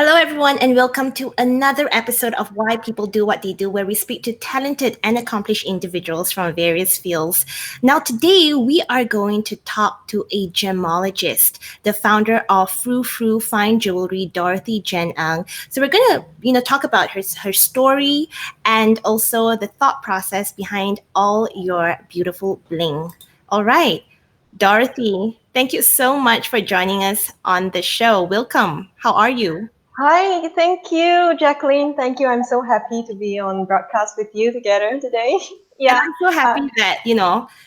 Hello, everyone, and welcome to another episode of Why People Do What They Do, where we speak to talented and accomplished individuals from various fields. Now, today we are going to talk to a gemologist, the founder of Frou Fine Jewelry, Dorothy Jen Ang. So we're going to, talk about her story and also the thought process behind all your beautiful bling. All right, Dorothy, thank you so much for joining us on the show. Welcome. How are you? Hi, thank you, Jacqueline. Thank you. I'm so happy to be on broadcast with you together today. And Yeah, I'm so uh, happy that,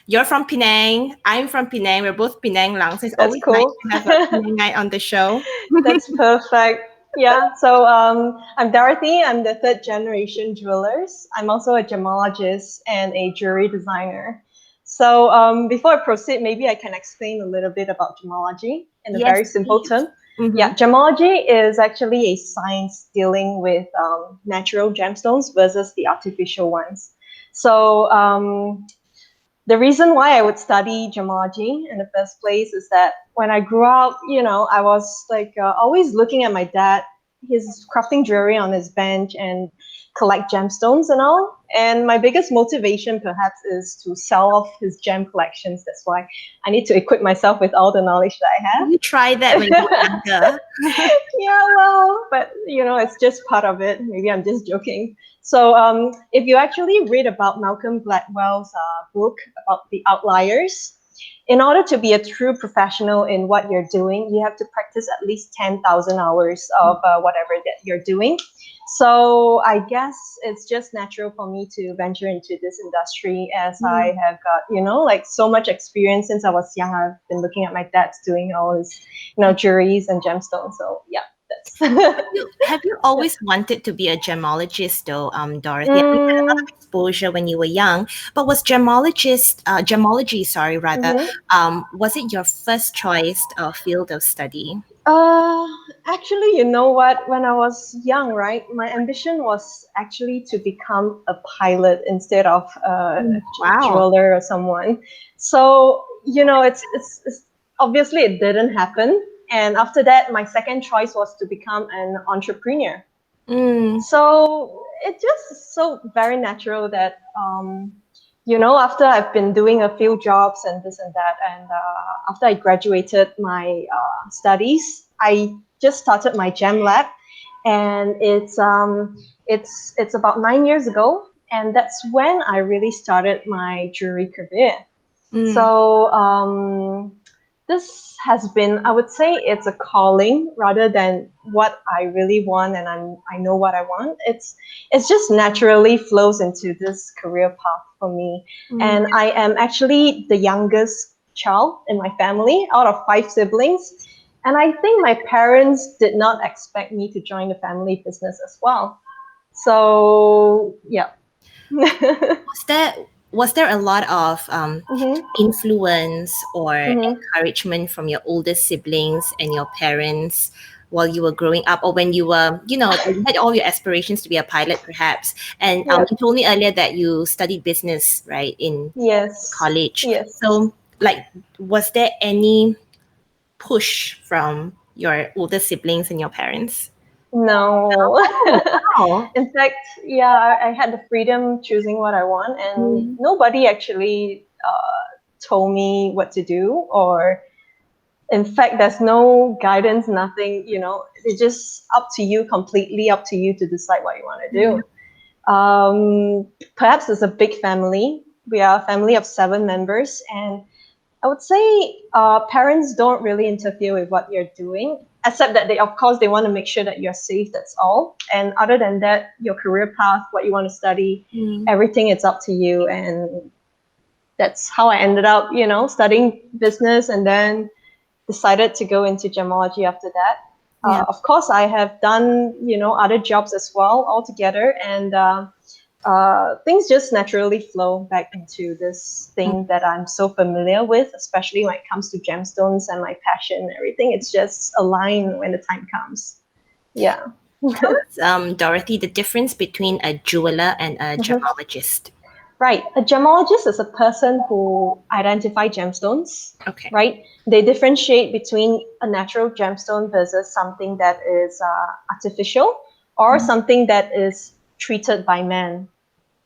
you're from Penang, I'm from Penang, we're both Penang lang. So it's that's always nice cool. to have a Penang guy on the show. That's perfect. Yeah, so I'm Dorothy. I'm the third generation jewelers. I'm also a gemologist and a jewelry designer. So before I proceed, maybe I can explain a little bit about gemology in a Yes, very simple please. term. Mm-hmm. Yeah, gemology is actually a science dealing with natural gemstones versus the artificial ones. So the reason why I would study gemology in the first place is that when I grew up, I was like always looking at my dad. He's crafting jewelry on his bench and collect gemstones and all. And my biggest motivation, perhaps, is to sell off his gem collections. That's why I need to equip myself with all the knowledge that You tried that when you were I have. younger. Yeah, well, but it's just part of it. Maybe I'm just joking. So, if you actually read about Malcolm Gladwell's book about the outliers, in order to be a true professional in what you're doing, you have to practice at least 10,000 hours of whatever that you're doing. So, I guess it's just natural for me to venture into this industry as I have got, like so much experience since I was young. I've been looking at my dad's doing all his, jewelries and gemstones. So, yeah, that's. Have you always wanted to be a gemologist though, Dorothy? I mean, you had a lot Mm, of exposure when you were young, but was gemology, sorry, rather, mhm. was it your first choice field of study? Uh, Actually, you know what? When I was young, right, my ambition was actually to become a pilot instead of a Wow. jeweler or someone. So, it's obviously it didn't happen. And after that, my second choice was to become an entrepreneur. Mm, So it just is so very natural that after I've been doing a few jobs and this and that, and after I graduated my studies, I just started my gem lab, and it's about 9 years ago, and that's when I really started my jewelry career. mm, So this has been, I would say, it's a calling rather than what I really want, and I know what I want. It's just naturally flows into this career path for me, mm. and I am actually the youngest child in my family out of five siblings, and I think my parents did not expect me to join the family business as well. So yeah. Was there was there a lot of Mhm, influence or mhm. encouragement from your older siblings and your parents while you were growing up, or when you were, you had all your aspirations to be a pilot, perhaps? And Yeah. you told me earlier that you studied business, right, in Yes. college. Yes. So, like, was there any push from your older siblings and your parents? No. Oh, wow. In fact, yeah, I had the freedom choosing what I want, and Mm, nobody actually told me what to do. Or, in fact, there's no guidance, nothing, it's just up to you, completely up to you to decide what you want to mm, do. Perhaps it's a big family. We are a family of 7 members, and I would say parents don't really interfere with what you're doing, except that of course, they want to make sure that you're safe. That's all. And other than that, your career path, what you want to study, mm. everything it's up to you. And that's how I ended up, studying business, and then decided to go into gemology after that. Yeah. Of course, I have done, other jobs as well altogether, and things just naturally flow back into this thing that I'm so familiar with, especially when it comes to gemstones and my passion and everything. It's just aligned when the time comes. Yeah. Tell us, Dorothy, the difference between a jeweler and a Mhm. gemologist. Right. A gemologist is a person who identifies gemstones, Okay. right? They differentiate between a natural gemstone versus something that is artificial or something that is treated by man.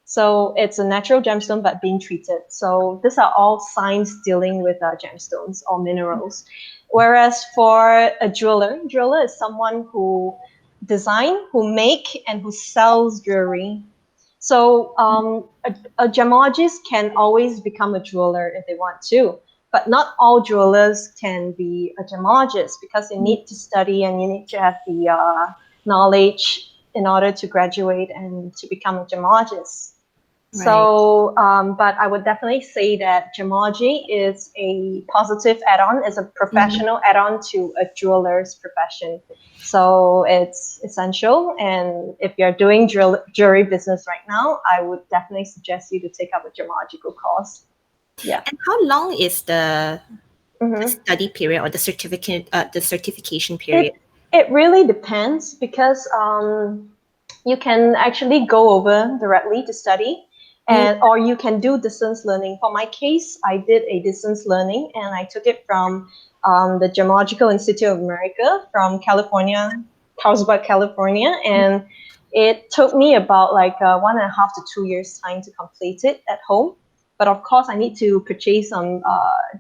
So it's a natural gemstone but being treated. So these are all signs dealing with gemstones or minerals. Whereas for a jeweler is someone who design, who make, and who sells jewelry. So a gemologist can always become a jeweler if they want to, but not all jewelers can be a gemologist because you need to study and you need to have the knowledge in order to graduate and to become a gemologist. Right. So, but I would definitely say that gemology is a positive add-on, is a professional add-on to a jeweler's profession. So it's essential. And if you're doing jewelry business right now, I would definitely suggest you to take up a gemological course. Yeah. And how long is the Mm-hmm. study period or the certification period? It really depends because you can actually go over directly to study Mm, and or you can do distance learning. For my case, I did a distance learning and I took it from the Gemological Institute of America from California, Carlsbad, California, and it took me about like 1.5 to 2 years time to complete it at home. But of course, I need to purchase some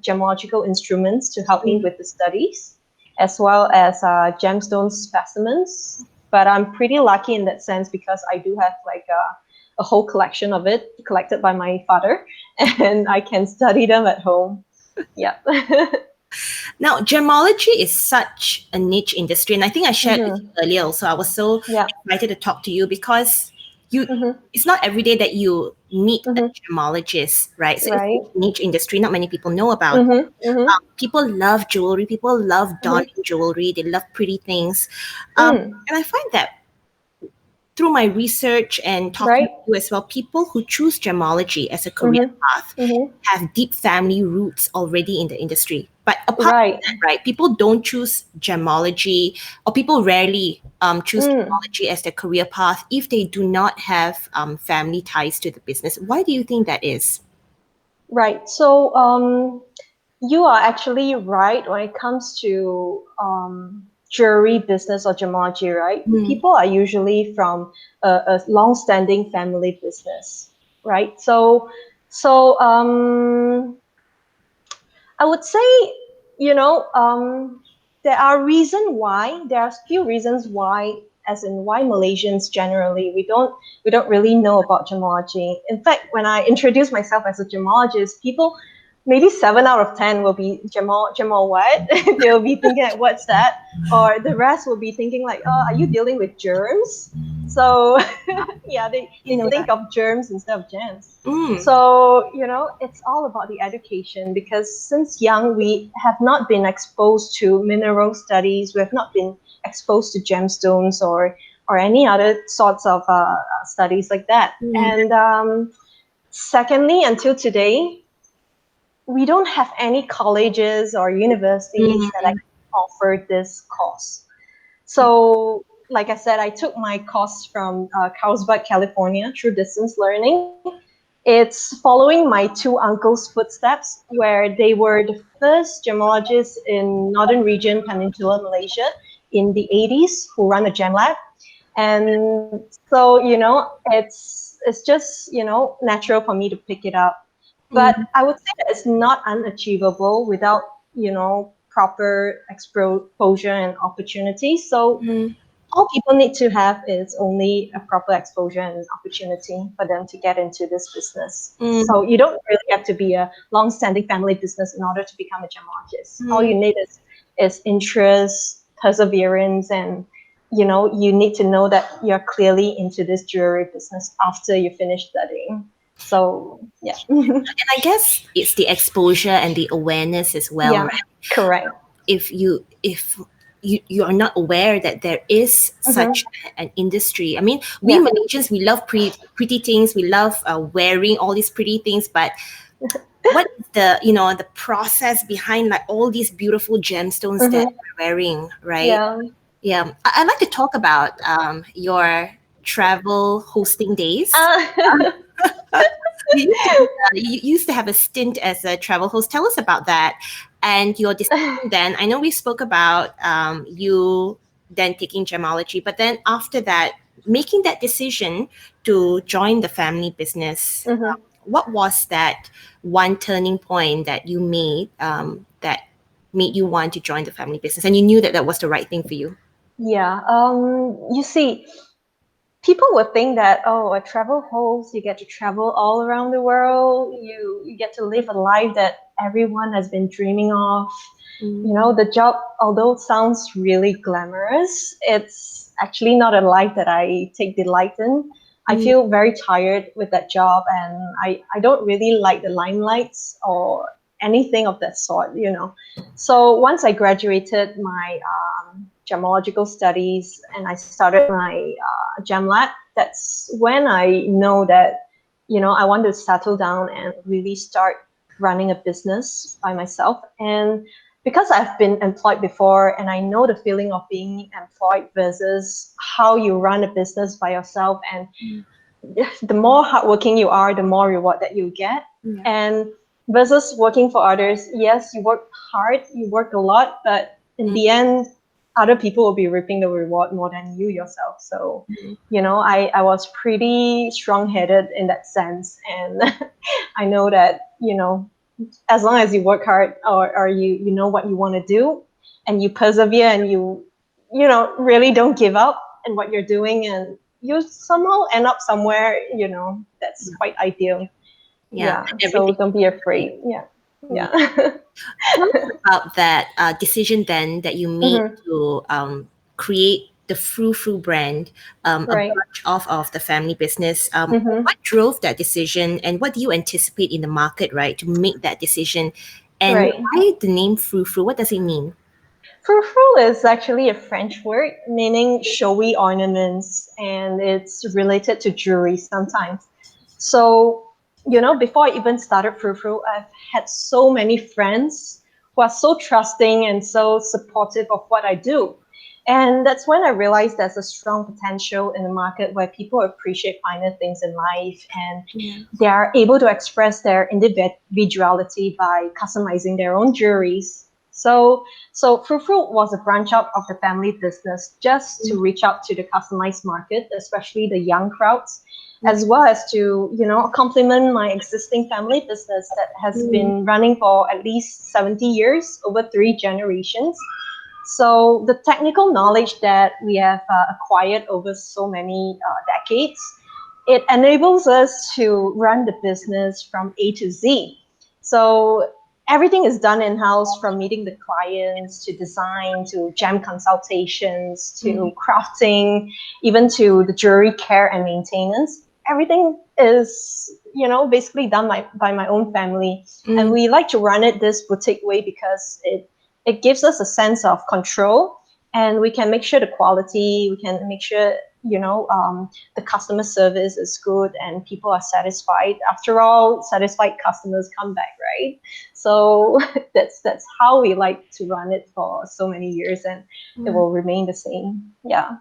gemological instruments to help me mm. with the studies, as well as gemstone specimens. But I'm pretty lucky in that sense because I do have like a whole collection of it collected by my father, and I can study them at home. Yeah. Now, gemology is such a niche industry, and I think I shared with you Mm-hmm. earlier also. I was so Yeah. excited to talk to you because you Mm-hmm. it's not every day that you meet a Mm-hmm. gemologist, right? So it's Right. a niche industry, not many people know about. Mm-hmm. Mm-hmm. People love jewelry, people love Mm-hmm. donning jewelry, they love pretty things. Mm. And I find that through my research and talking Right. to you as well, people who choose gemology as a career Mm-hmm. path Mm-hmm. have deep family roots already in the industry. But apart from Right. that, right, people don't choose gemology, or people rarely choose Mm. gemology as their career path if they do not have family ties to the business. Why do you think that is? Right. So you are actually right when it comes to jewelry business or gemology, right? Mm, People are usually from a long-standing family business, right? So I would say, you know, there are few reasons why, as in why Malaysians generally we don't really know about gemology. In fact, when I introduce myself as a gemologist, people maybe 7 out of 10 will be gemal what? They will be thinking like, what's that? Or the rest will be thinking like, oh, are you dealing with germs? So yeah, they you know think that. of germs instead of gems. Mm, So, it's all about the education because since young, we have not been exposed to mineral studies. We have not been exposed to gemstones or any other sorts of studies like that. mm, And secondly, until today, we don't have any colleges or universities that mm, actually offer this course. So, like I said, I took my course from Carlsbad, California through distance learning. It's following my two uncles' footsteps, where they were the first gemologists in northern region, Peninsular Malaysia, in the 80s, who run a gem lab. And so, it's just, natural for me to pick it up. But mm, I would say that it's not unachievable without, proper exposure and opportunity. So mm, all people need to have is only a proper exposure and opportunity for them to get into this business. mm, So you don't really have to be a long-standing family business in order to become a gemologist. All mm. you need is interest, perseverance, and you need to know that you're clearly into this jewelry business after you finish studying. So yeah. And I guess it's the exposure and the awareness as well, Yeah, right? correct. If you are not aware that there is Mm-hmm. such an industry. I mean, we Yeah. Malaysians, we love pretty things. We love wearing all these pretty things, but what is the process behind like all these beautiful gemstones that Mm-hmm. we're wearing, right? Yeah. Yeah, I'd like to talk about your travel hosting days. Uh, you used to have a stint as a travel host. Tell us about that and your decision then. I know we spoke about you then taking gemology, but then after that, making that decision to join the family business. Mhm. What was that one turning point that you made that made you want to join the family business, and you knew that that was the right thing for you? Yeah. You see, people would think that, oh, a travel host, you get to travel all around the world, you get to live a life that everyone has been dreaming of. The job, although it sounds really glamorous, it's actually not a life that I take delight in. I Mm, feel very tired with that job, and I don't really like the limelights or anything of that sort. So once I graduated my gemological studies and I started my gem lab, that's when I know that, I want to settle down and really start running a business by myself. And because I've been employed before and I know the feeling of being employed versus how you run a business by yourself, and the more hardworking you are, the more reward that you get. yeah. And versus working for others, yes, you work hard, you work a lot, but in Mm, the end, other people will be reaping the reward more than you yourself. So, mm, I was pretty strong headed in that sense. And I know that, as long as you work hard, or you know what you want to do, and you persevere, and really don't give up in what you're doing, and you somehow end up somewhere, that's yeah. quite ideal. Yeah, Yeah, and so everything. don't be afraid. Yeah. Mm. Yeah. Tell us about that decision then that you made Hmm. to create the Frou brand, a Right. branch off of the family business. Hmm. What drove that decision, and what do you anticipate in the market, right, to make that decision? And Right. why the name Frou? What does it mean? Frou is actually a French word meaning showy ornaments, and it's related to jewelry sometimes. So, before I even started Frou, I've had so many friends who are so trusting and so supportive of what I do. And that's when I realized there's a strong potential in the market where people appreciate finer things in life, and Yeah. they are able to express their individuality by customizing their own jewelries. So Frou was a branch out of the family business just to reach out to the customized market, especially the young crowds, Mm, as well as to, complement my existing family business that has mm, been running for at least 70 years, over 3 generations. So the technical knowledge that we have acquired over so many decades, it enables us to run the business from A to Z. So everything is done in house, from meeting the clients to design to gem consultations mm, to crafting, even to the jewelry care and maintenance. Everything is, basically done by my own family. And mm, we like to run it this boutique way because it gives us a sense of control, and we can make sure the quality, we can make sure, the customer service is good and people are satisfied. After all, satisfied customers come back, right? So that's how we like to run it for so many years, and it mm. will remain the same. Yeah.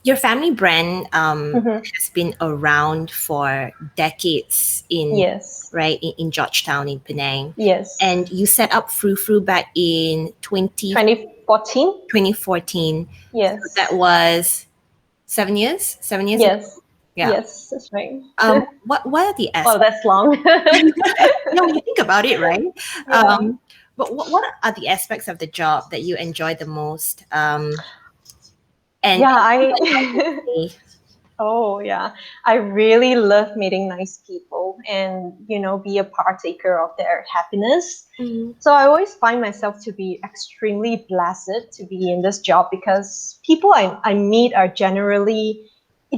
Your family brand Hmm. has been around for decades in Yes. right in Georgetown in Penang, Yes. and you set up Frou back in 2014. 2014. So that Yes. was 7 years. 7 years ago. Yes. Yeah. Yes, that's right. What are the Well, aspects? that's long. Yeah, when you think about it, right? Yeah. But what are the aspects of the job that you enjoy the most? And Yeah, what do you enjoy I to Oh, yeah. I really love meeting nice people and, be a partaker of their happiness. say? So I always find myself to be extremely blessed to be in this job, because people I meet are generally,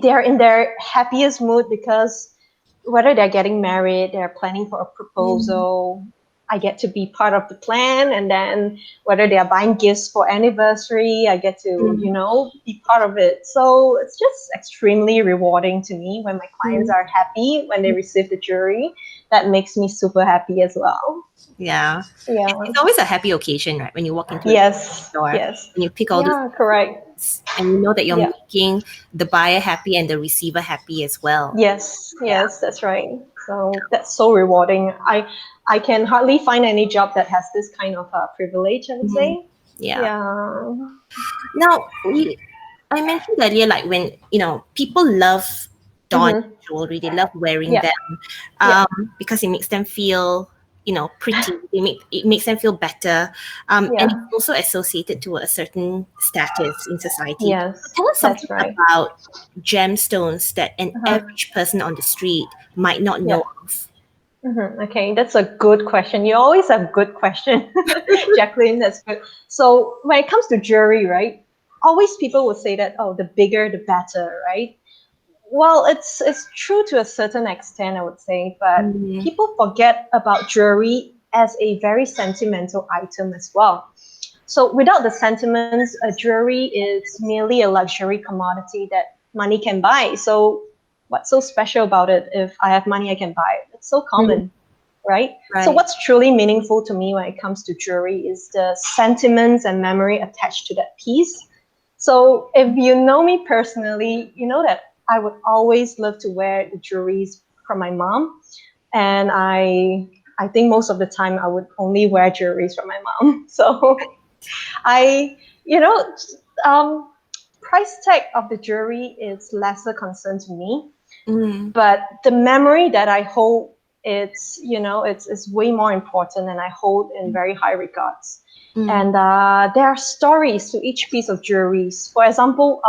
they're in their happiest mood, because whether they're getting married, they're planning for a Mm, proposal, I get to be part of the plan. And then whether they are buying gifts for anniversary, I get to, mm, be part of it. So it's just extremely rewarding to me when my clients mm, are happy when they receive the jewelry. that makes me super happy as well. Yeah. Yeah. It's always a happy occasion, right? When you walk into a Yes. store Yes. and you pick all those Yeah, correct. and you know that you're Yeah. making the buyer happy and the receiver happy as well. Yes, Yeah. yes, that's right. So that's so rewarding. I can hardly find any job that has this kind of privilege, I would Mhm. say. Yeah. Yeah. Now, I mentioned earlier, like when people love donning Mm-hmm. jewelry, they love wearing Yeah. them, Yeah. because it makes them feel, pretty. It makes them feel better, and Yeah. it's also associated to a certain status in society. So Yes, tell us that's something right. about gemstones that an Uh-huh. average person on the street might not Yeah. know of. Okay, that's a good question. You always have good question, Jacqueline. That's good. So when it comes to jewelry, right? Always people will say that, oh, the bigger the better, right? Well, it's true to a certain extent, I would say, but Mm, people forget about jewelry as a very sentimental item as well. So without the sentiments, a jewelry is merely a luxury commodity that money can buy. So what's so special about it? If I have money, I can buy it. It's so mm, common, right? So right. what's truly meaningful to me when it comes to jewelry is the sentiments and memory attached to that piece. So if you know me personally, you know that I would always love to wear the jewelries from my mom, and I think most of the time I would only wear jewelries from my mom. So I, you know, um, price tag of the jewelry is lesser concern to me, Mm, but the memory that I hold, it's way more important, and I hold in very high regards. mm, And there are stories to each piece of jewelry. For example,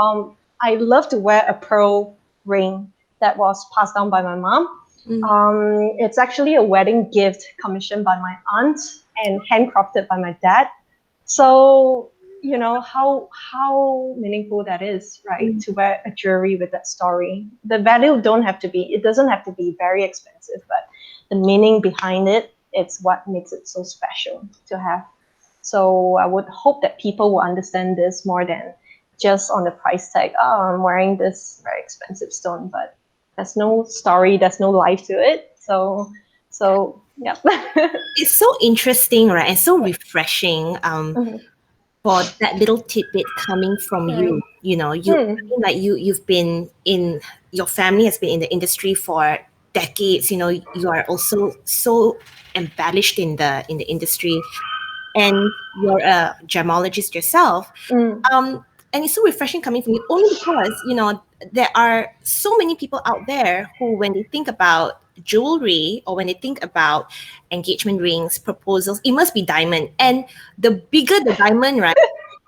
I love to wear a pearl ring that was passed down by my mom. mm, It's actually a wedding gift commissioned by my aunt and handcrafted by my dad. So you know how meaningful that is, right? mm. To wear a jewelry with that story. The value don't have to be. It doesn't have to be very expensive, but the meaning behind it, it's what makes it so special to have. So I would hope that people will understand this more than just on the price tag. Oh, I'm wearing this very expensive stone, but there's no story, there's no life to it. So yeah. It's so interesting, right? And so refreshing. Mhm. For that little tidbit coming from Right. you. I Hmm. mean, like you've been in your family has been in the industry for decades. You are also so embellished in the industry, and you're a gemologist yourself. Mm. um, and it's so refreshing coming from you only because there are so many people out there who, when they think about jewelry or when they think about engagement rings, proposals, it must be diamond. And the bigger the diamond, right?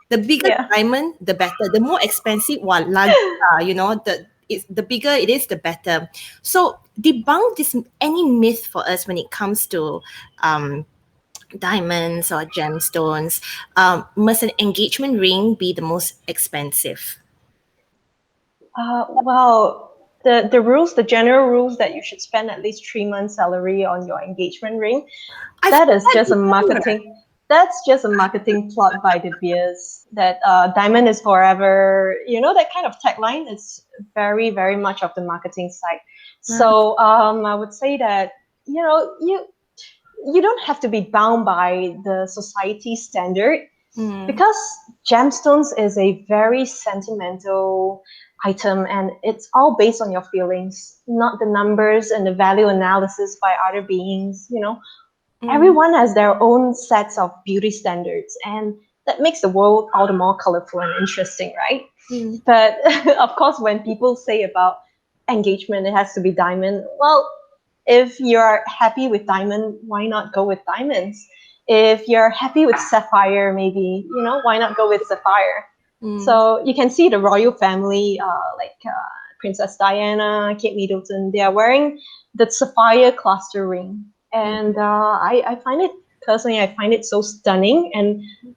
The bigger the Yeah. diamond, the better. The more expensive, lagi the bigger it is, the better. So debunk this any myth for us when it comes to um, diamonds or gemstones. Must an engagement ring be the most expensive? Well, the rules, the general rules that you should spend at least 3 months' salary on your engagement ring. I've heard That is that just a before. marketing. That's just a marketing plot by De Beers. That diamond is forever. You know that kind of tagline. It's very very much of the marketing side. Uh, So I would say that you don't have to be bound by the society standard, mm, because gemstones is a very sentimental item, and it's all based on your feelings, not the numbers and the value analysis by other beings. mm, Everyone has their own sets of beauty standards, and that makes the world all the more colorful and interesting, right? mm, But of course, when people say about engagement, it has to be diamond. Well, if you're happy with diamond, why not go with diamonds? If you're happy with sapphire, maybe, why not go with sapphire? mm, So you can see the royal family, like Princess Diana, Kate Middleton, they are wearing the sapphire cluster ring. And I find it, personally, I find it so stunning,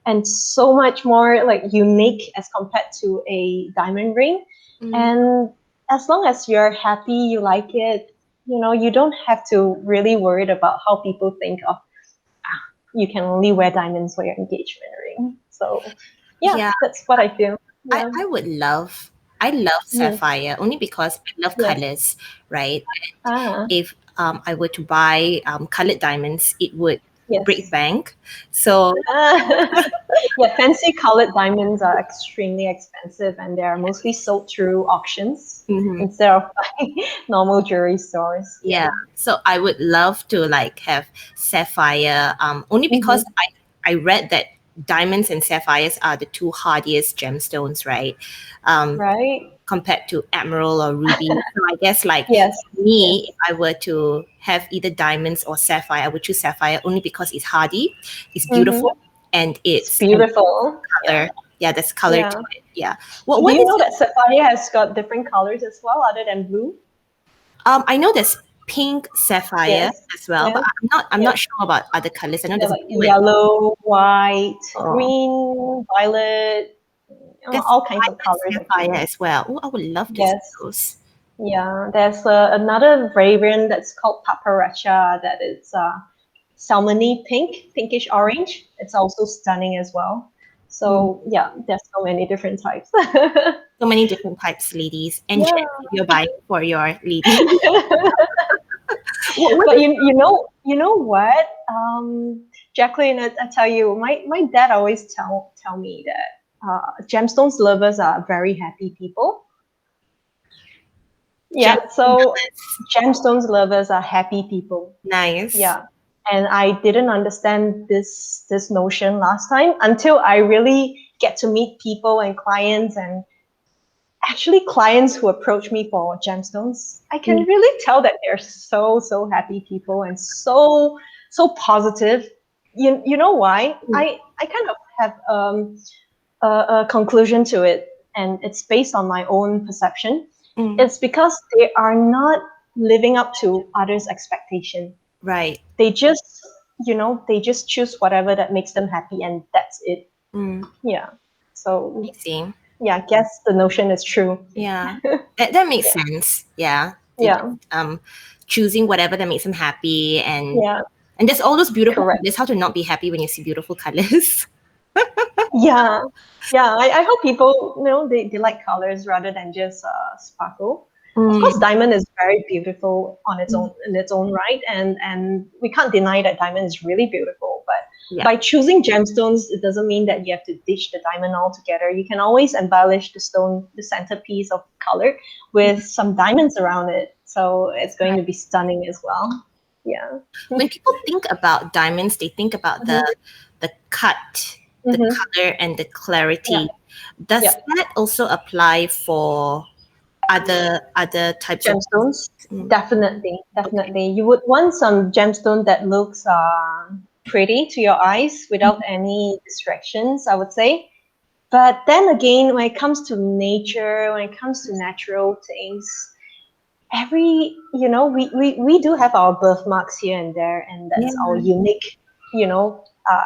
and so much more like unique as compared to a diamond ring. mm. And as long as you're happy, you like it, you don't have to really worry about how people think of, you can only wear diamonds for your engagement ring. So yeah, Yeah, that's what I feel. Yeah. I love Mm. sapphire only because I love Yes. colors, right? Ah. If I were to buy colored diamonds, it would break Yes. bank. So Yeah, fancy colored diamonds are extremely expensive and they are mostly sold through auctions mhm, instead of buying normal jewelry stores. Yeah. yeah, so I would love to like have sapphire, only because Hmm. I read that diamonds and sapphires are the two hardiest gemstones, right? Um, Right? compared to emerald or ruby. So I guess like Yes. me, if Yes. I were to have either diamonds or sapphire, I would choose sapphire only because it's hardy, it's Hmm. beautiful, and It's it's and beautiful. Yeah. color. Yeah, there's color to Yeah. it. Yeah. Do What you is know your that sapphire has got different colors as well, other than blue? I know there's pink sapphire Yes. as well, but Yes. I'm Yes. not sure about other colors. I know They're there's like blue and yellow, white, oh, green, violet, there's all kinds of violet colors sapphire actually. as well. Oh, I would love to see Yes. those. Yeah, there's another variant that's called paparacha that is salmony pink, pinkish orange. It's also stunning as well. Mm. So yeah, there's so many different types. So many different types, ladies. And Yeah. Jen, if you're buying for your lady. What But is you know what, Jacqueline, I tell you, my dad always tell me that gemstones lovers are very happy people. gem Yeah, so gemstones lovers are happy people. nice? Yeah. And I didn't understand this notion last time until I really get to meet people and clients, and actually clients who approach me for gemstones. I can Mm, really tell that they're so happy people and so positive. You know why? mm, I kind of have a conclusion to it, and it's based on my own perception. mm. It's because they are not living up to others' expectation. Right. They just, they just choose whatever that makes them happy, and that's it. Mm, Yeah. So I see. yeah, I guess the notion is true. Yeah. That makes sense. Yeah. They just Yeah. choosing whatever that makes them happy, Yeah. and there's all those beautiful Correct. colors. How to not be happy when you see beautiful colors? Yeah. Yeah. I hope people, they like colors rather than just sparkle. Of Mm, course, diamond is very beautiful on its mm, own in its own right, and we can't deny that diamond is really beautiful. But yeah. by choosing gemstones, it doesn't mean that you have to ditch the diamond altogether. You can always embellish the stone, the centerpiece of color, with some diamonds around it, so it's going Right. to be stunning as well. Yeah. When people think about diamonds, they think about Hmm. the cut, the Hmm. color, and the Yeah. clarity. Does Yeah. that also apply for other types of Gemstones, mm, definitely, okay. definitely. You would want some gemstone that looks pretty to your eyes without any distractions, I would say. But then again, when it comes to nature, when it comes to natural things, we do have our birthmarks here and there, and Yeah. that's our unique,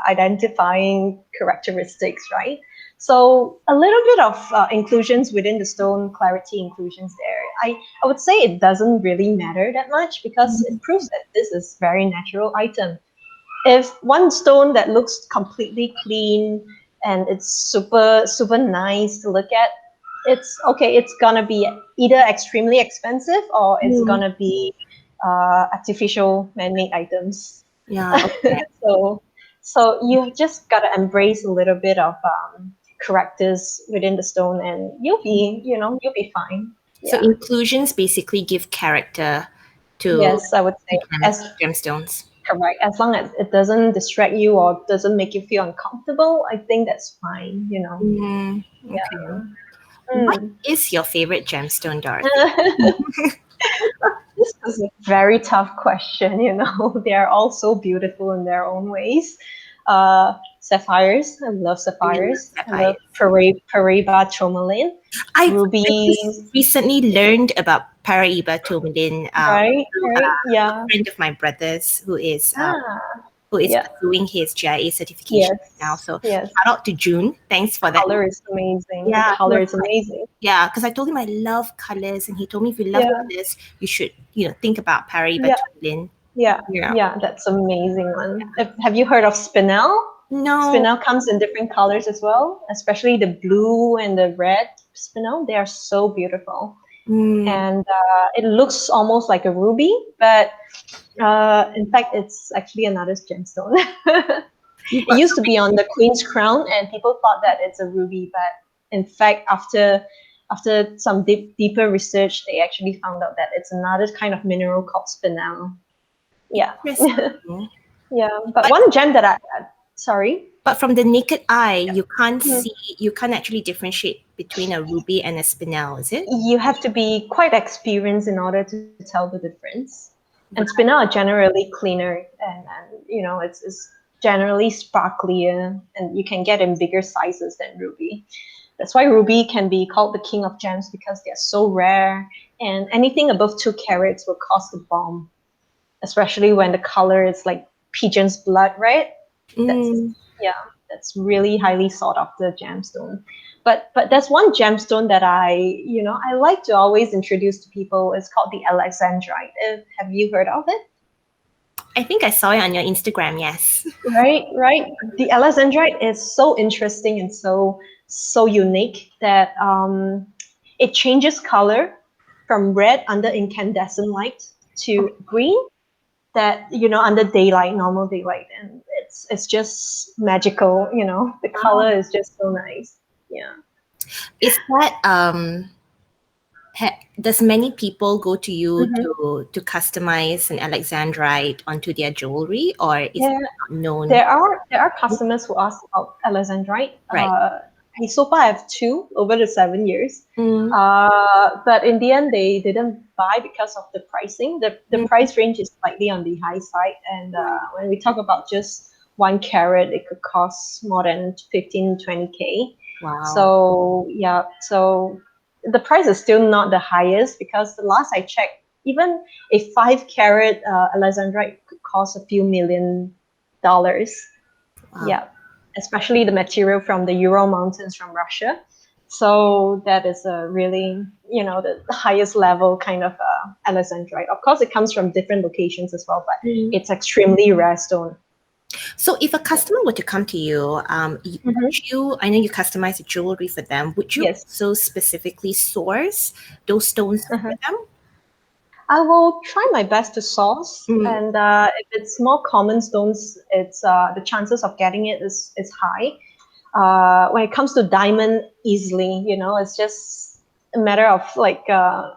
identifying characteristics, right? So a little bit of inclusions within the stone, clarity inclusions there. I would say it doesn't really matter that much because it proves that this is very natural item. If one stone that looks completely clean and it's super nice to look at, it's okay, it's gonna be either extremely expensive or it's Mm, gonna be artificial man-made items. yeah. Okay. so so you've just got to embrace a little bit of characters within the stone, and you'll be fine. So Yeah. inclusions basically give character to Yes, I would say, as gemstones. correct, as long as it doesn't distract you or doesn't make you feel uncomfortable, I think that's fine. Mm, okay. What Mm. is your favorite gemstone, Dorothy? This is a very tough question. They are all so beautiful in their own ways. Sapphires, I love I really love sapphires. I love sapphires. Paraiba tourmaline, I just rubies, recently learned about Paraiba tourmaline right? through Right? a Yeah. friend of my brother's Ah, who is yeah. pursuing his GIA certification right now. Yes. So Yes. shout out to June. Thanks for The that. color is amazing. The Yeah, he color was is like, amazing. yeah, because I told him I love colors, and he told me if you love Yeah. colors, you should think about Paraiba Yeah. tourmaline. Yeah. Yeah. Yeah. That's amazing one. Have you heard of spinel? No. Spinel comes in different colors as well, especially the blue and the red spinel. They are so beautiful. Mm. and it looks almost like a ruby, but in fact, it's actually another gemstone. You've It got used so to be on the queen's crown, and people thought that it's a ruby, but in fact, after some deeper research, they actually found out that it's another kind of mineral called spinel. many Yeah, interesting. yeah. But But one gem that sorry. but from the naked eye, you can't Mhm. see, you can't actually differentiate between a ruby and a spinel, is it? You have to be quite experienced in order to tell the difference. And spinel Right. are generally cleaner, and it's generally sparklier, and you can get in bigger sizes than ruby. That's why ruby can be called the king of gems because they're so rare, and anything above 2 carats will cost a bomb, especially when the color is like pigeon's blood, right? That's Mm. yeah, that's really highly sought after gemstone. But there's one gemstone that I like to always introduce to people. It's called the alexandrite. Have you heard of it? I think I saw it on your Instagram, yes. Right, right. The alexandrite is so interesting and so unique that it changes color from red under incandescent light to green that under daylight, normal daylight, and it's just magical. The color Wow. is just so nice. Yeah. Is that does many people go to you Hmm. to customize an alexandrite onto their jewelry, or is it Yeah, not known? there are customers who ask about alexandrite. Right. So far I have two over the 7 years. Mm. But in the end, they didn't buy because of the pricing. The Mm. price range is slightly on the high side, and Right. when we talk about just 1 carat, it could cost more than 15-20K. Wow. So yeah, so the price is still not the highest because the last I checked, even a 5 carat alexandrite could cost a few $1 million. Wow. Yeah, especially the material from the Ural Mountains from Russia. So that is a really, the highest level kind of alexandrite. Of course, it comes from different locations as well, but Mm. it's extremely rare stone. So, if a Yeah. customer were to come to you, Hmm. would you? I know you customize the jewelry for them. Would you Yes. also specifically source those stones for Uh-huh. them? I will try my best to source, Mm. and if it's more common stones, it's the chances of getting it is high. When it comes to diamond, easily, it's just a matter of like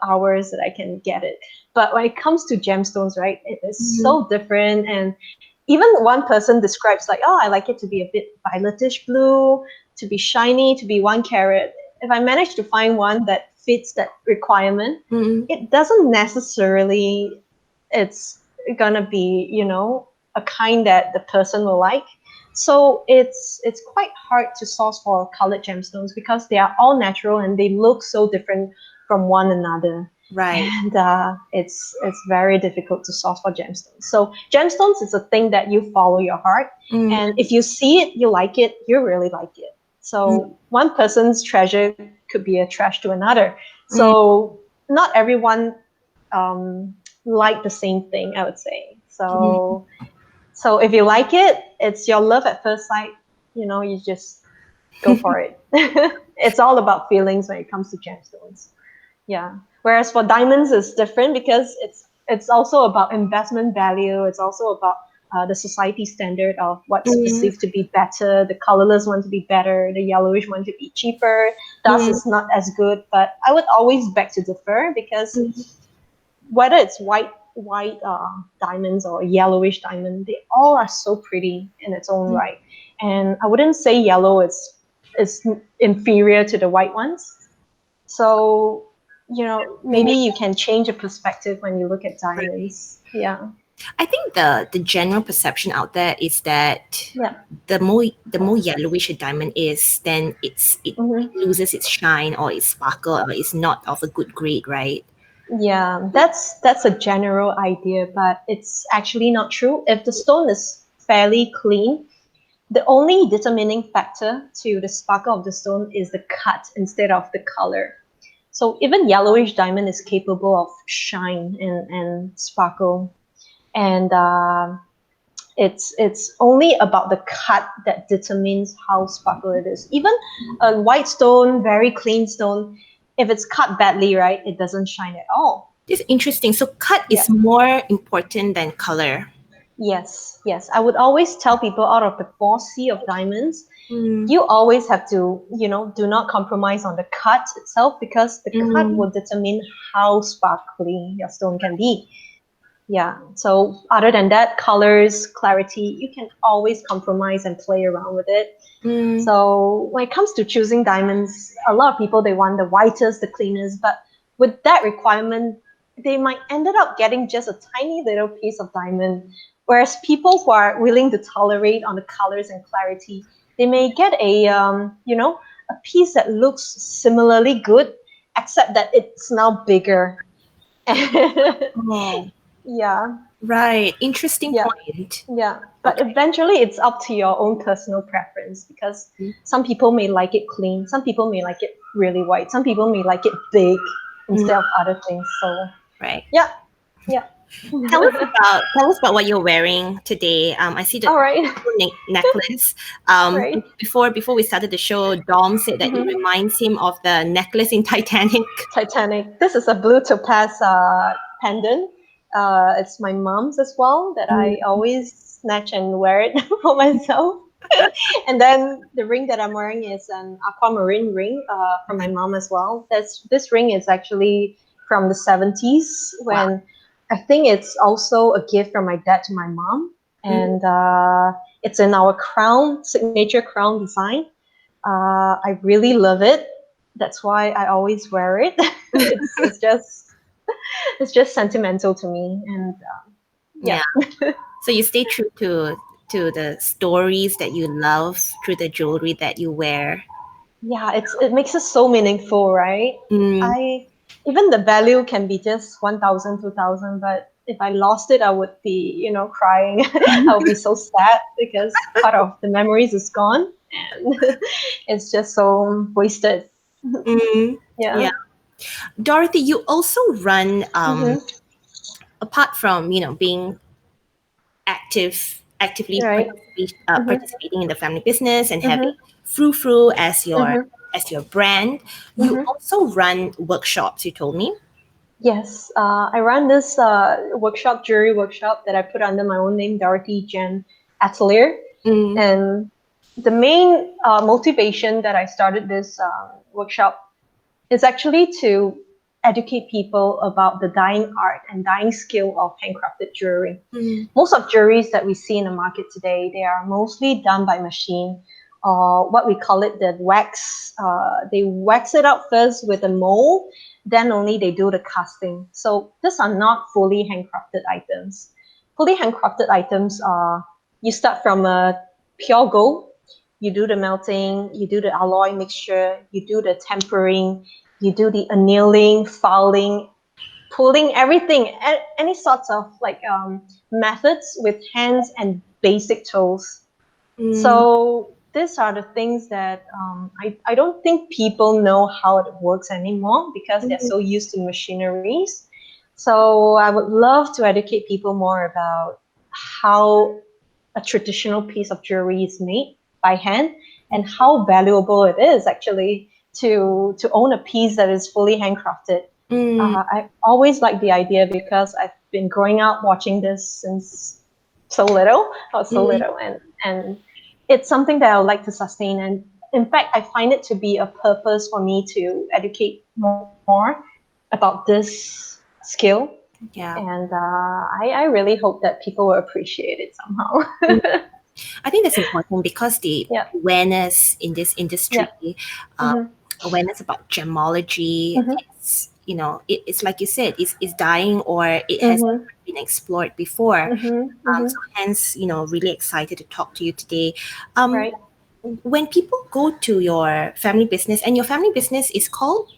hours that I can get it. But when it comes to gemstones, right, it is Mm. so different. And even one person describes like, oh, I like it to be a bit violetish blue, to be shiny, to be 1 carat. If I manage to find one that fits that requirement, Mm. it doesn't necessarily it's gonna be a kind that the person will like. So it's quite hard to source for colored gemstones because they are all natural and they look so different from one another, Right. and it's very difficult to source for gemstones. So gemstones is a thing that you follow your heart, Mm. and if you see it, you like it, you really like it. Mm. So one person's treasure could be a trash to another. Mm. So not everyone like the same thing, I would say. Mm. So if you like it, it's your love at first sight. You just go for it. It's all about feelings when it comes to gemstones. Yeah. Whereas for diamonds, it's different because it's also about investment value. It's also about the society standard of what's Mm. perceived to be better. The colorless want to be better. The yellowish want to be cheaper. Thus, Mm. is not as good. But I would always beg to differ because Mm. whether it's white diamonds or yellowish diamond, they all are so pretty in its own Mm. right. And I wouldn't say yellow is inferior to the white ones. So, maybe Mm. you can change your perspective when you look at Right. diamonds. Yeah. I think the general perception out there is that Yeah. the more yellowish a diamond is, then it Hmm. loses its shine or its sparkle or it's not of a good grade, right? Yeah, that's a general idea, but it's actually not true. If the stone is fairly clean, the only determining factor to the sparkle of the stone is the cut instead of the color. So even yellowish diamond is capable of shine and sparkle, and it's only about the cut that determines how sparkle it is. Even a white stone, very clean stone, if it's cut badly, right, it doesn't shine at all. This is interesting. So cut Yeah. is more important than color. Yes, yes. I would always tell people out of the 4C of diamonds, Mm, you always have to, do not compromise on the cut itself because the cut mm, will determine how sparkly your stone can be. Yeah. So other than that, colors, clarity, you can always compromise and play around with it. mm, So when it comes to choosing diamonds, a lot of people they want the whitest, the cleanest, but with that requirement, they might ended up getting just a tiny little piece of diamond. Whereas people who are willing to tolerate on the colors and clarity, they may get a piece that looks similarly good, except that it's now bigger. oh, Yeah, right. Interesting yeah. point. Yeah, but Okay. eventually it's up to your own personal preference because Mm, some people may like it clean, some people may like it really white, some people may like it big mm, instead of other things. So right. yeah, yeah. Tell us about what you're wearing today. I see the All right, necklace. right. Before we started the show, Dom said that it Mm-hmm. reminds him of the necklace in Titanic. Titanic. This is a blue topaz pendant. It's my mom's as well that I Mm, always snatch and wear it for myself. And then the ring that I'm wearing is an aquamarine ring from my mom as well. This ring is actually from the 70s wow. when I think it's also a gift from my dad to my mom. Mm, And it's in our crown, signature crown design. I really love it. That's why I always wear it. It's just sentimental to me, and yeah. yeah. So you stay true to the stories that you love through the jewelry that you wear. Yeah, it makes it so meaningful, right? Mm. I Even the value can be just 1,000, 2,000, but if I lost it, I would be, crying. I would be so sad because part of the memories is gone, and it's just so wasted. Mm. Yeah. Yeah. Dorothy, you also run Mm-hmm. apart from being actively Right. Mm-hmm. participating in the family business and having Mm-hmm. Frou as your Mm-hmm. brand. You Mm-hmm. also run workshops. You told me. Yes, I run this jewelry workshop that I put under my own name, Dorothy Jen Atelier. Mm, And the main motivation that I started this workshop is actually to educate people about the dyeing art and dyeing skill of handcrafted jewelry. mm, Most of jewelries that we see in the market today, they are mostly done by machine, or what we call it the wax. They wax it up first with a mold, then only they do the casting. So these are not fully handcrafted items. Fully handcrafted items are you start from a pure gold, you do the melting, you do the alloy mixture, you do the tempering, you do the annealing, filing, pulling everything, any sorts of like methods with hands and basic tools. mm, So these are the things that I don't think people know how it works anymore because they're mm, so used to machineries. So I would love to educate people more about how a traditional piece of jewelry is made by hand and how valuable it is actually to own a piece that is fully handcrafted. mm, I always like the idea because I've been growing up watching this since so little. I was so mm. little, and it's something that I would like to sustain. And in fact, I find it to be a purpose for me to educate more about this skill. Yeah. And I really hope that people will appreciate it Mm. somehow. I think that's important because the Yeah, awareness in this yeah. industry, um, Mm-hmm. awareness about gemology, Mm-hmm. it's like you said, it's dying or it has Mm-hmm. been explored before. Mm-hmm. Mm-hmm. So hence, really excited to talk to you today. Um, Right. when people go to your family business, and your family business is called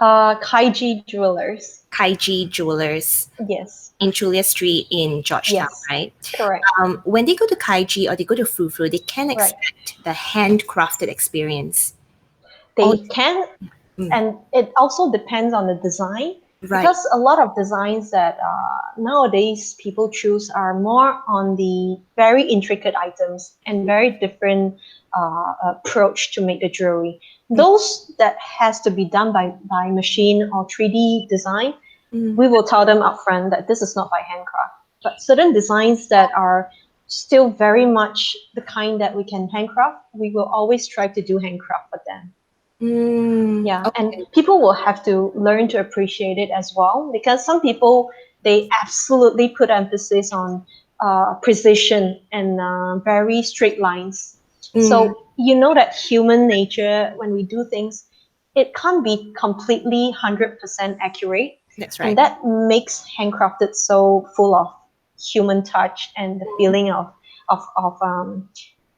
Kaiji Jewelers. Kaiji Jewelers Yes. in Julia Street in Georgetown, Yes. right? Correct. When they go to Kaiji or they go to Frou, they can Right. expect the handcrafted experience. Oh, They can, mm, and it also depends on the design right. because a lot of designs that nowadays people choose are more on the very intricate items and very different approach to make the jewelry. Those that has to be done by machine or 3D design, Mm. we will tell them upfront that this is not by handcraft. But certain designs that are still very much the kind that we can handcraft, we will always try to do handcraft for them. Yeah, and Okay. people will have to learn to appreciate it as well, because some people, they absolutely put emphasis on precision and very straight lines. Mm. So you know that human nature, when we do things, it can't be completely 100% accurate, That's and right. that makes handcrafted so full of human touch and the feeling of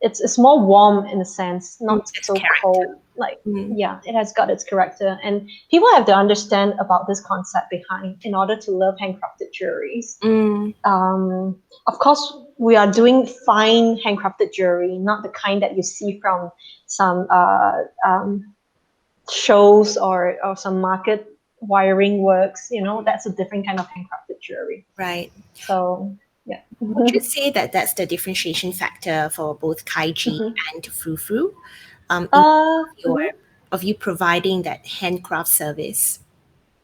it's more warm in a sense, not It's so character. cold. Like, Mm. yeah, it has got its character, and people have to understand about this concept behind in order to love handcrafted jewelries. Mm. Of course, we are doing fine handcrafted jewelry, not the kind that you see from some shows or some market wiring works. That's a different kind of handcrafted jewelry. Right. So, yeah. Would you say that that's the differentiation factor for both Kaiji Mhm. and Frou, in your Mhm. of you providing that handcraft service?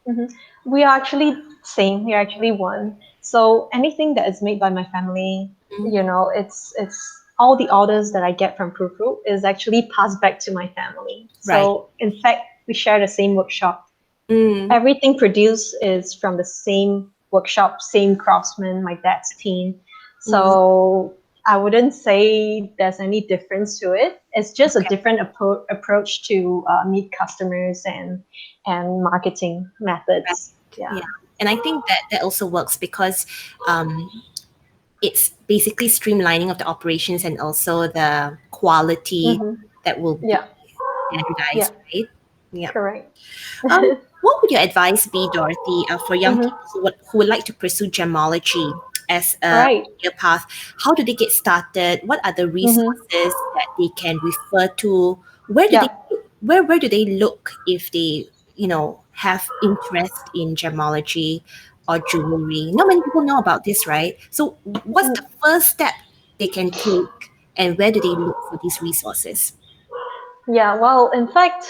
Mhm. We are actually same. We are actually one. So anything that is made by my family, Mm. it's all the orders that I get from Frou is actually passed back to my family. Right. So in fact, we share the same workshop. Mm. Everything produced is from the same workshop, same craftsman, my dad's team. Mm. So I wouldn't say there's any difference to it. It's just a Okay. different approach to meet customers and marketing Right. methods. Yeah. Yeah. And I think that that also works because um, it's basically streamlining of the operations and also the quality Mm-hmm. that will be Yeah. Yeah. standardized, right? Yeah. Correct. What would your advice be, Dorothy, for young Mm-hmm. people who would like to pursue gemology as a Right. career path? How do they get started? What are the Mm-hmm. resources that they can refer to? Where do they Yeah. where do they look if they have interest in gemology or jewelry? Not many people know about this, right? So, what's the first step they can take, and where do they look for these resources? Yeah, well, in fact,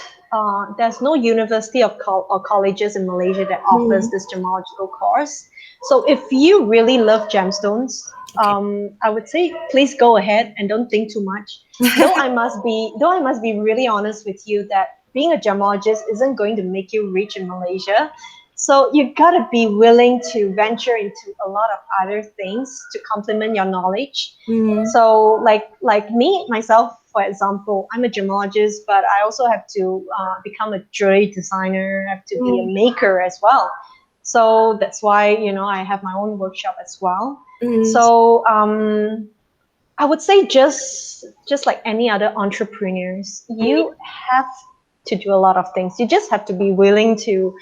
there's no university or colleges in Malaysia that offers Hmm. this gemological course. So if you really love gemstones, Okay. I would say please go ahead and don't think too much. Though I must be really honest with you that being a gemologist isn't going to make you rich in Malaysia. So you gotta be willing to venture into a lot of other things to complement your knowledge. Mm. So like me myself, for example, I'm a gemologist, but I also have to become a jewelry designer. I have to be a Mm. maker as well. So that's why I have my own workshop as well. Mm. So I would say just like any other entrepreneurs, you have to do a lot of things. You just have to be willing to,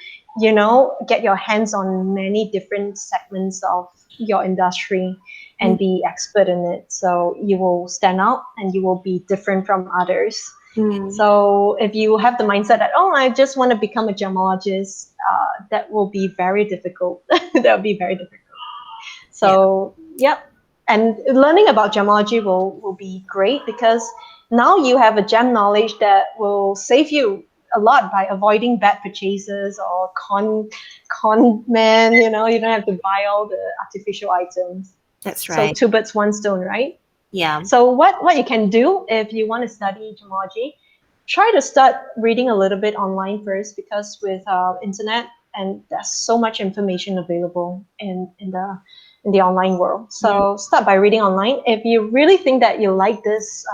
get your hands on many different segments of your industry Mm. and be expert in it. So you will stand out and you will be different from others. Mm. So if you have the mindset that, oh, I just want to become a gemologist, that will be very difficult. That will be very difficult. Yeah. So, yep. And learning about gemology will be great because now you have a gem knowledge that will save you a lot by avoiding bad purchases or con man, you don't have to buy all the artificial items. That's So right. two birds, one stone, right? Yeah. So what you can do if you want to study gemology, try to start reading a little bit online first because with internet and there's so much information available in the online world. Mm. So start by reading online. If you really think that you like this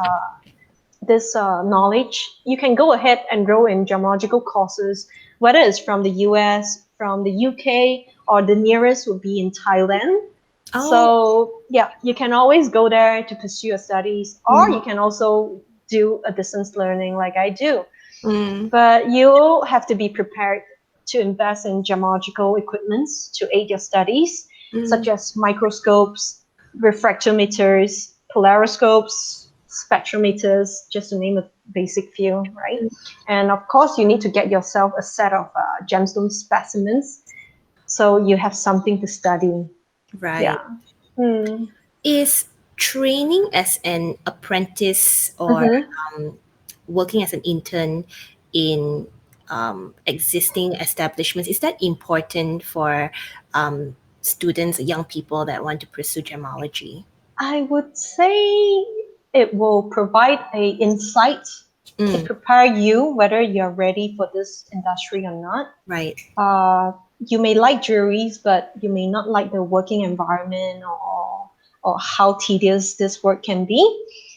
knowledge, you can go ahead and enroll in gemological courses, whether it's from the US, from the UK, or the nearest would be in Thailand. Oh. So yeah, you can always go there to pursue your studies, or Mm. you can also do a distance learning like I do. Mm. But you have to be prepared to invest in gemological equipments to aid your studies, Mm. such as microscopes, refractometers, polariscopes, spectrometers, just to name a basic few, right? And of course, you need to get yourself a set of gemstone specimens so you have something to study. Right. Yeah. Mm. Is training as an apprentice or Mm-hmm. working as an intern in existing establishments? Is that important for students, young people that want to pursue gemology? I would say it will provide a insight to Mm, prepare you whether you're ready for this industry or not. right. You may like jewelries, but you may not like the working environment, or how tedious this work can be.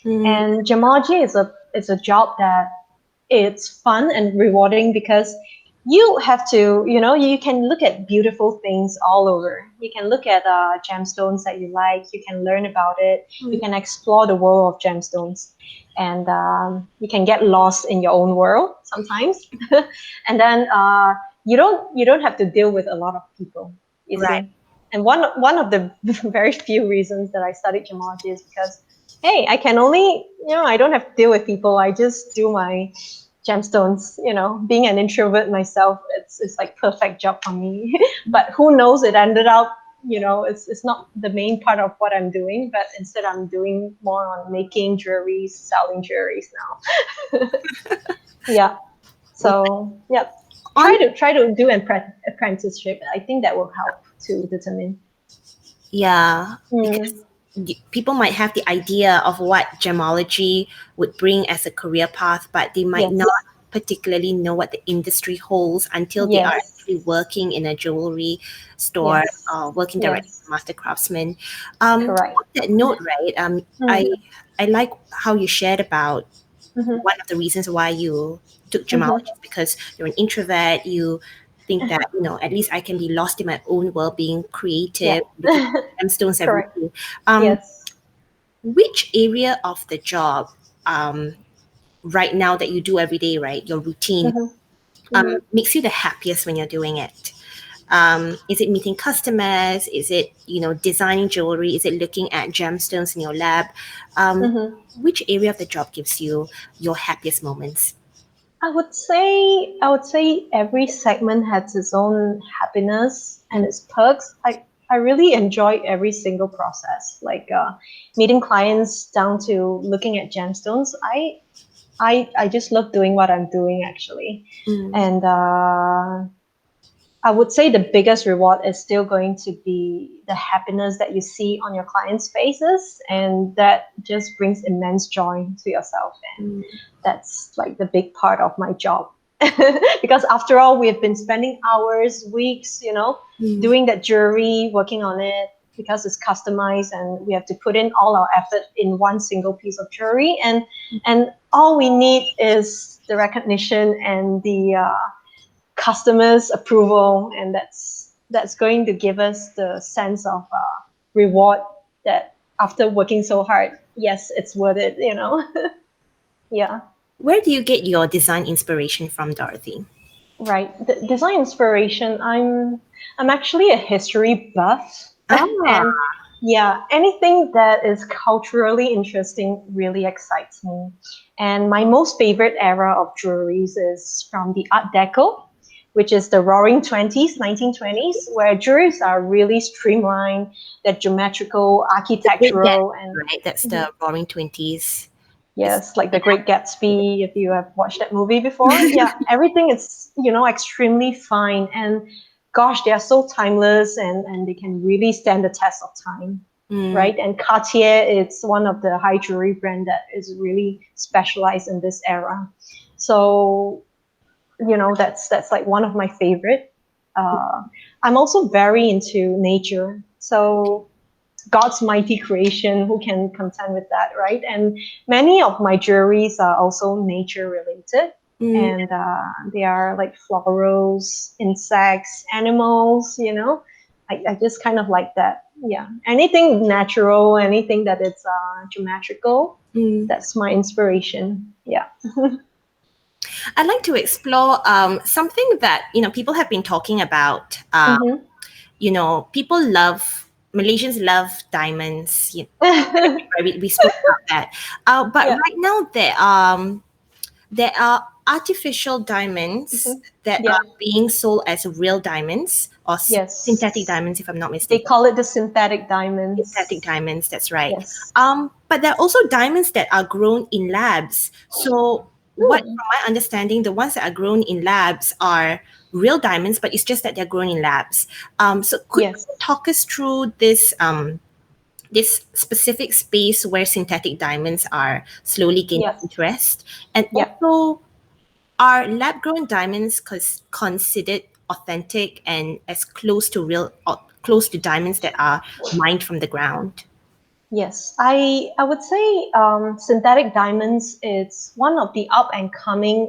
Mm, And gemology is a job that it's fun and rewarding because you have to, you can look at beautiful things all over. You can look at gemstones that you like. You can learn about it. You mm, can explore the world of gemstones, and you can get lost in your own world sometimes. And then you don't have to deal with a lot of people. You right. see, and one of the very few reasons that I studied gemology is because, hey, I can only, I don't have to deal with people. I just do my gemstones. Being an introvert myself, it's like perfect job for me. But who knows, it ended up, it's not the main part of what I'm doing, but instead I'm doing more on making jewelries, selling jewelries now. Yeah. So yeah, On try to do an apprenticeship. I think that will help to determine. Yeah, because Mm, people might have the idea of what gemology would bring as a career path, but they might yes. not particularly know what the industry holds until they are Yes. actually working in a jewelry store, Yes. working directly Yes. with master craftsmen. Correct. On that note, right? Mm, I like how you shared about mm-hmm, one of the reasons why you took gemology mm-hmm. is because you're an introvert. You think that at least I can be lost in my own world, being Yeah. creative, looking at gemstones Correct. everything. Um, Yes. which area of the job um, right now that you do every day, right? Your routine Mm-hmm, mm-hmm. makes you the happiest when you're doing it. Is it meeting customers? Is it designing jewelry? Is it looking at gemstones in your lab? Um, Mm-hmm. which area of the job gives you your happiest moments? I would say every segment has its own happiness and its perks. I really enjoy every single process, like meeting clients down to looking at gemstones. I just love doing what I'm doing actually, Mm, and I would say the biggest reward is still going to be the happiness that you see on your clients' faces, and that just brings immense joy to yourself. And mm, that's like the big part of my job. Because after all, we have been spending hours, weeks, mm. doing that jewelry, working on it because it's customized, and we have to put in all our effort in one single piece of jewelry, and all we need is the recognition and the customers' approval, and that's going to give us the sense of reward that after working so hard, yes, it's worth it. Yeah. Where do you get your design inspiration from, Dorothy? Right. The design inspiration. I'm actually a history buff, Ah, and yeah, anything that is culturally interesting really excites me. And my most favorite era of jewelries is from the Art Deco, which is the Roaring Twenties, 1920s, where jewelries are really streamlined, they're geometrical, the Great architectural, Gatsby, and right? That's Mhm. the Roaring Twenties. Is Yes, like The Great Gatsby, if you have watched that movie before. Yeah, everything is, extremely fine. And gosh, they are so timeless, and they can really stand the test of time, mm, right? And Cartier, it's one of the high jewelry brand that is really specialized in this era. So, that's like one of my favorite. Uh, I'm also very into nature. So God's mighty creation, who can contend with that, right? And many of my jewelries are also nature related. mm. And they are like florals, insects, animals. I just kind of like that. Yeah. Anything natural, anything that is geometrical, Mm. that's my inspiration. Yeah. I'd like to explore something that people have been talking about. Mm-hmm. People love Malaysians love diamonds. Right? We spoke about that. But Yeah. right now there are artificial diamonds Mm-hmm. that Yeah. are being sold as real diamonds or synthetic Yes. diamonds, if I'm not They mistaken. call it the synthetic Synthetic diamonds. diamonds, that's right. Yes. But there are also diamonds that are grown in labs. So what from my understanding, the ones that are grown in labs are real diamonds, but it's just that they're grown in labs. So could you Yes. talk us through this specific space where synthetic diamonds are slowly gaining Yes. interest, and Yeah. also are lab grown diamonds considered authentic and as close to real or close to diamonds that are mined from the ground? Yes, I would say synthetic diamonds is one of the up and coming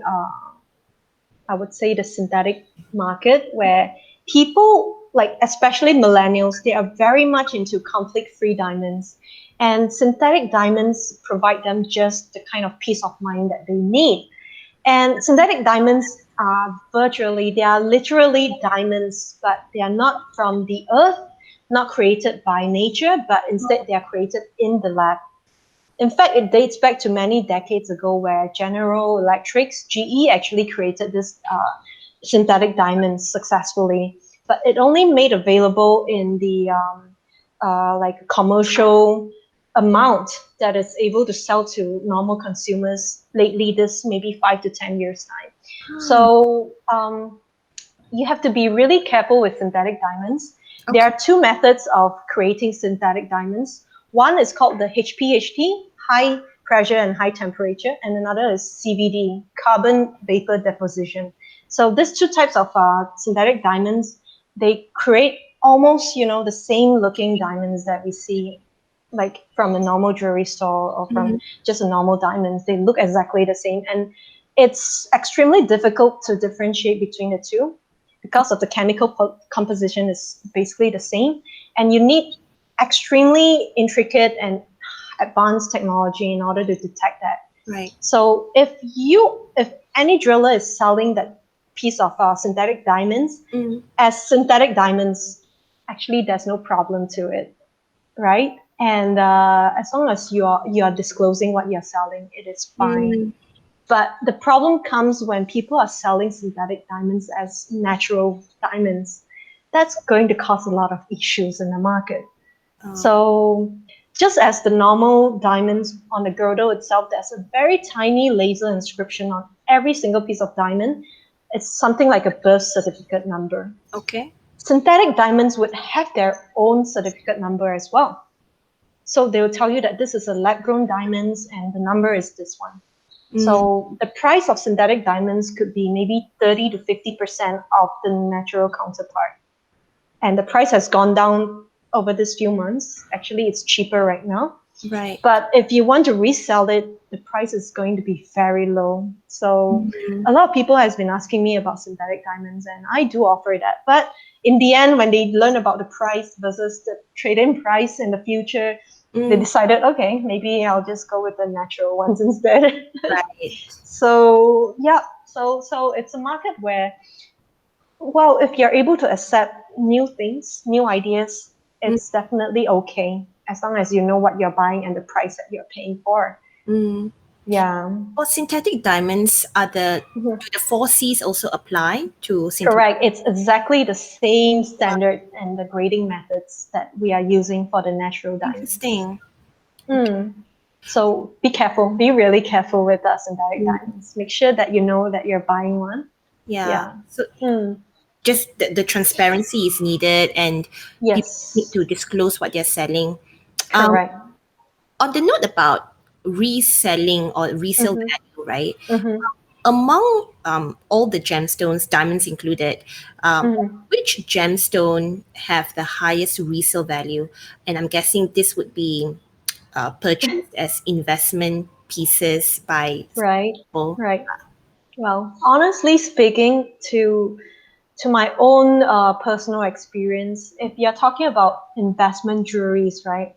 I would say the synthetic market where people like especially millennials they are very much into conflict free diamonds and synthetic diamonds provide them just the kind of peace of mind that they need. And synthetic diamonds are virtually, they are literally diamonds, but they are not from the earth, not created by nature, but instead they are created in the lab. In fact, it dates back to many decades ago where General Electric's GE actually created this synthetic diamonds successfully, but it only made available in the like commercial amount that is able to sell to normal consumers lately this maybe 5 to 10 years time. So you have to be really careful with synthetic diamonds. There Okay. are two methods of creating synthetic diamonds. One is called the HPHT, high pressure and high temperature, and another is CVD, carbon vapor deposition. So these two types of synthetic diamonds, they create almost, the same looking diamonds that we see like from a normal jewelry store or from Mhm. just a normal diamonds. They look exactly the same. And it's extremely difficult to differentiate between the two because of the chemical composition is basically the same. And you need extremely intricate and advanced technology in order to detect that. Right. So if any driller is selling that piece of synthetic diamonds Mm. as synthetic diamonds, actually there's no problem to it, right? And as long as you are disclosing what you're selling, it is fine. Mm. But the problem comes when people are selling synthetic diamonds as natural diamonds. That's going to cause a lot of issues in the market. Oh. So just as the normal diamonds on the girdle itself, there's a very tiny laser inscription on every single piece of diamond. It's something like a birth certificate number. Okay. Synthetic diamonds would have their own certificate number as well. So they will tell you that this is a lab grown diamonds and the number is this one. Mm. So the price of synthetic diamonds could be maybe 30 to 50% of the natural counterpart. And the price has gone down over these few months. Actually, it's cheaper right now. Right. But if you want to resell it, the price is going to be very low. So Mm. a lot of people has been asking me about synthetic diamonds, and I do offer that. But in the end, when they learn about the price versus the trade-in price in the future, they Mm. decided, okay, maybe I'll just go with the natural ones instead. Right. So yeah, so it's a market where, well, if you're able to accept new things, new ideas, Mm. it's definitely okay as long as you know what you're buying and the price that you're paying for. Mm. Yeah. For synthetic diamonds, Mhm. do the four C's also apply to synthetic? Correct. It's exactly the same standard and the grading methods that we are using for the natural diamonds. Interesting. Okay. Mm. So be careful. Be really careful with synthetic Mm. diamonds. Make sure that you know that you're buying one. Yeah. Yeah. So Mm. just the transparency is needed, and people need Yes. to disclose what they're selling. Um, Correct. on the note about reselling or resale Mm-hmm. value, right? Mm-hmm. Among all the gemstones, diamonds included, Mm-hmm. which gemstone have the highest resale value? And I'm guessing this would be purchased as investment pieces by Right. people. Right. Well, honestly speaking, to my own personal experience, if you're talking about investment jewelries, right,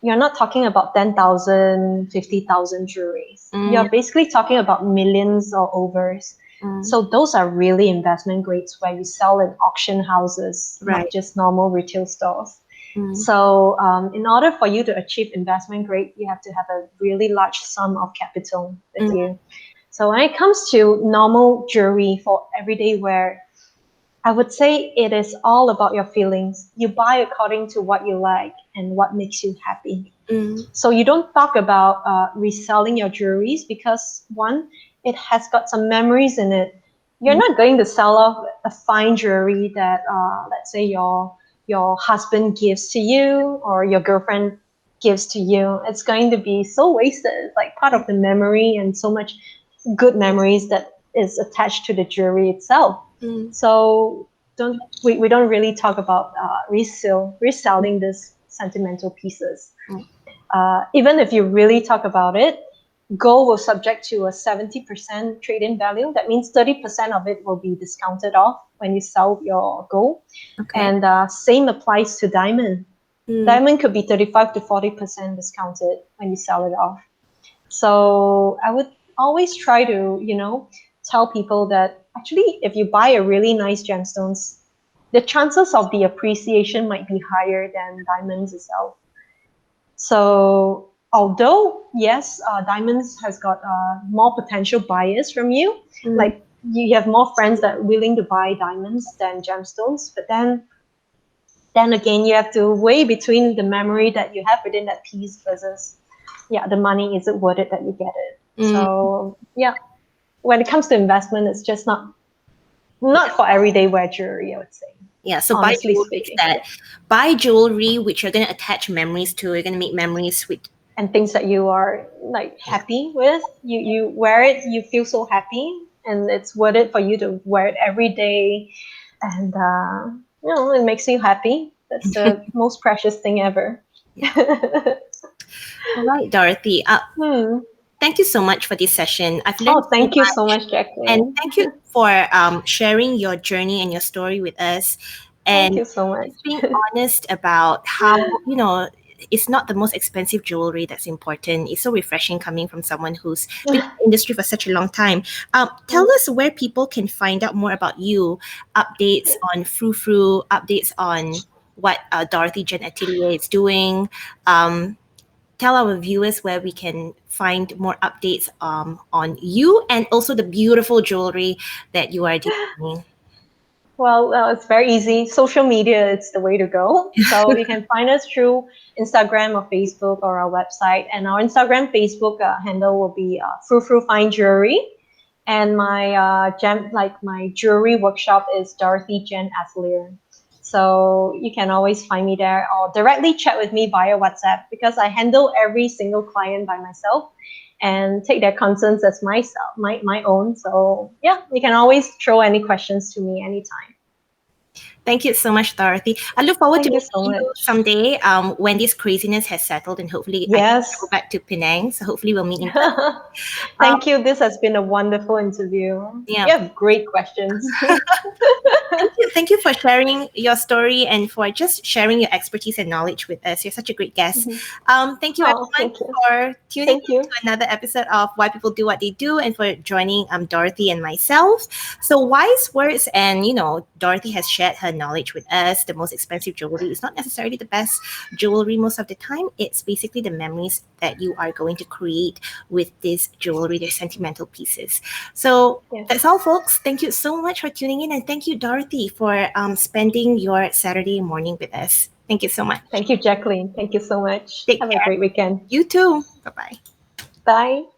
you're not talking about 10,000, 50,000 jewelries. Mm, You're basically talking about millions or overs. mm, So those are really investment grades where you sell in auction houses, not right. just normal retail stores. Mm, So in order for you to achieve investment grade, you have to have a really large sum of capital with mm, you. So when it comes to normal jewelry for everyday wear, I would say it is all about your feelings. You buy according to what you like and what makes you happy. mm, So you don't talk about reselling your jewelries because one, it has got some memories in it. You're not going to sell off a fine jewelry that, let's say, your husband gives to you or your girlfriend gives to you. It's going to be so wasted. It's like part of the memory and so much good memories that is attached to the jewelry itself. So we don't really talk about reselling these sentimental pieces. Even if you really talk about it, gold will subject to a 70% trade-in value. That means 30% of it will be discounted off when you sell your gold. Okay. And same applies to diamond. Diamond could be 35 to 40% discounted when you sell it off. So I would always try to, tell people that actually, if you buy a really nice gemstones, the chances of the appreciation might be higher than diamonds itself. So although yes, diamonds has got more potential buyers from you, like you have more friends that are willing to buy diamonds than gemstones, but then again, you have to weigh between the memory that you have within that piece versus, the money, is it worth it that you get it? So when it comes to investment, it's just not for everyday wear jewelry, I would say. Yeah, so Honestly speaking, buy jewelry which you're going to attach memories to. You're going to make memories with. And things that you are like happy with. You wear it, you feel so happy, and it's worth it for you to wear it every day, and it makes you happy. That's the most precious thing ever. All right, Dorothy. Thank you so much for this session. I've learned so thank you so much. much, Jacqueline. And thank you for sharing your journey and your story with us. And thank you so much. just being honest about how, it's not the most expensive jewelry that's important. It's so refreshing coming from someone who's been in the industry for such a long time. Tell us where people can find out more about you, updates on Frou, updates on what Dorothy Jen Atelier is doing. Tell our viewers where we can find more updates on you and also the beautiful jewelry that you are designing. Well, it's very easy. Social media, it's the way to go. So you can find us through Instagram or Facebook or our website. And our Instagram, Facebook handle will be Frou Fine Jewelry. And my my jewelry workshop is Dorothy Jen Atelier. So you can always find me there or directly chat with me via WhatsApp because I handle every single client by myself and take their concerns as my own. So you can always throw any questions to me anytime. Thank you so much, Dorothy. I look forward to Thank you meeting so you much. someday when this craziness has settled and hopefully I can go back to Penang. So hopefully we'll meet in person. Thank you. This has been a wonderful interview. Yeah. You have great questions. Thank you for sharing your story and for just sharing your expertise and knowledge with us. You're such a great guest. Thank you everyone for tuning in to another episode of Why People Do What They Do and for joining Dorothy and myself. So wise words, and Dorothy has shared her knowledge with us. The most expensive jewelry is not necessarily the best jewelry most of the time. It's basically the memories that you are going to create with this jewelry, the sentimental pieces. So that's all, folks. Thank you so much for tuning in, and thank you, Dorothy, for spending your Saturday morning with us. Thank you so much. Thank you, Jacqueline. Thank you so much. Take Have care. a great weekend. You too. Bye-bye. Bye.